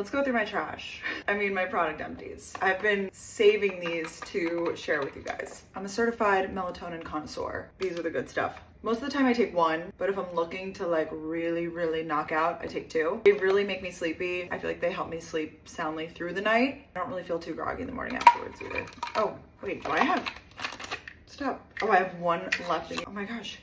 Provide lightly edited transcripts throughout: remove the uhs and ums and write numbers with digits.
let's go through my trash. I mean, my product empties. I've been saving these to share with you guys. I'm a certified melatonin connoisseur. These are the good stuff. Most of the time I take one, but if I'm looking to like really knock out, I take two. They really make me sleepy. I feel like they help me sleep soundly through the night. I don't really feel too groggy in the morning afterwards either. Oh, wait, do I have? Stop. Oh, I have one left. Oh my gosh.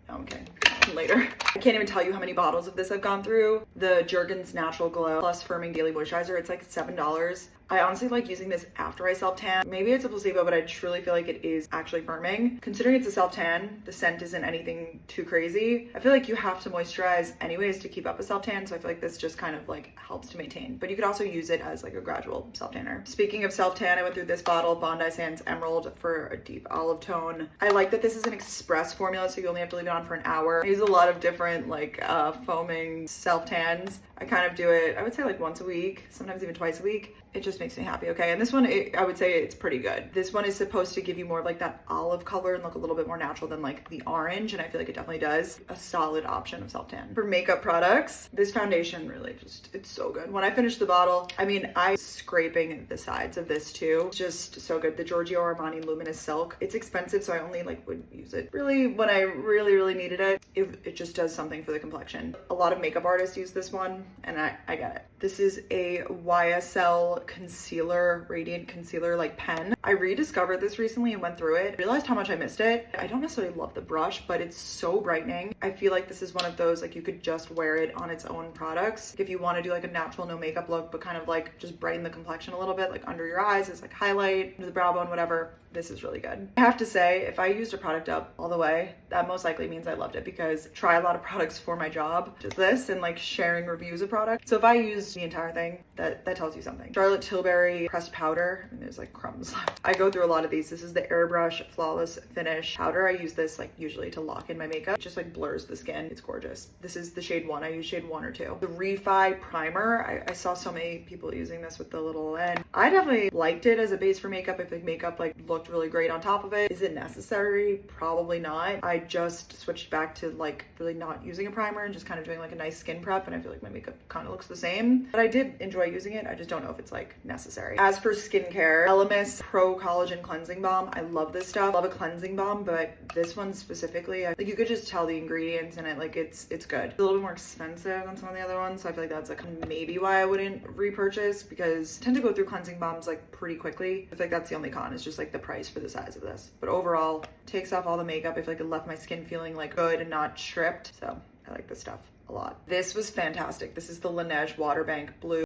No, I'm kidding. Later. I can't even tell you how many bottles of this I've gone through. The Jergens Natural Glow Plus Firming Daily Moisturizer. It's like $7. I honestly like using this after I self-tan. Maybe it's a placebo, but I truly feel like it is actually firming. Considering it's a self-tan, the scent isn't anything too crazy. I feel like you have to moisturize anyways to keep up a self-tan, so I feel like this just kind of like helps to maintain. But you could also use it as like a gradual self-tanner. Speaking of self-tan, I went through this bottle, Bondi Sands Emerald, for a deep olive tone. I like that this is an express formula, so you only have to leave it on for an hour. I use a lot of different like foaming self-tans. I kind of do it, I would say like once a week, sometimes even twice a week. It just makes me happy. Okay, and this one, I would say it's pretty good. This one is supposed to give you more of like that olive color and look a little bit more natural than like the orange, and I feel like it definitely does. A solid option of self-tan. For makeup products, this foundation really just, it's so good. When I finished the bottle, I mean, I'm scraping the sides of this too. It's just so good. The Giorgio Armani Luminous Silk. It's expensive, so I only like would use it really when I really needed it. It just does something for the complexion. A lot of makeup artists use this one, and I get it. This is a YSL concealer, radiant concealer like pen. I rediscovered this recently and went through it. Realized how much I missed it. I don't necessarily love the brush, but it's so brightening. I feel like this is one of those, like you could just wear it on its own products. If you want to do like a natural no makeup look, but kind of like just brighten the complexion a little bit, like under your eyes, it's like highlight, under the brow bone, whatever. This is really good. I have to say, if I used a product up all the way, that most likely means I loved it, because I try a lot of products for my job, just this, and like sharing reviews of products. So if I used the entire thing, that tells you something. Charlotte Tilbury pressed powder, and there's like crumbs left. I go through a lot of these. This is the Airbrush Flawless Finish powder. I use this like usually to lock in my makeup. It just like blurs the skin. It's gorgeous. This is the shade 1. I use shade 1 or 2. The Refi Primer. I saw so many people using this with the little end. I definitely liked it as a base for makeup. If like makeup like looked really great on top of it. Is it necessary? Probably not. I just switched back to like really not using a primer and just kind of doing like a nice skin prep, and I feel like my makeup kind of looks the same. But I did enjoy using it. I just don't know if it's like necessary. As for skincare, Elemis Pro Collagen Cleansing Balm. I love this stuff. I love a cleansing balm, but this one specifically, like you could just tell the ingredients in it. Like it's good. It's a little bit more expensive than some of the other ones, so I feel like that's like maybe why I wouldn't repurchase, because I tend to go through cleansing balms like pretty quickly. I feel like that's the only con, is just like the price for the size of this. But overall, takes off all the makeup. I feel like it left my skin feeling like good and not stripped. So I like this stuff a lot. This was fantastic. This is the Laneige Water Bank Blue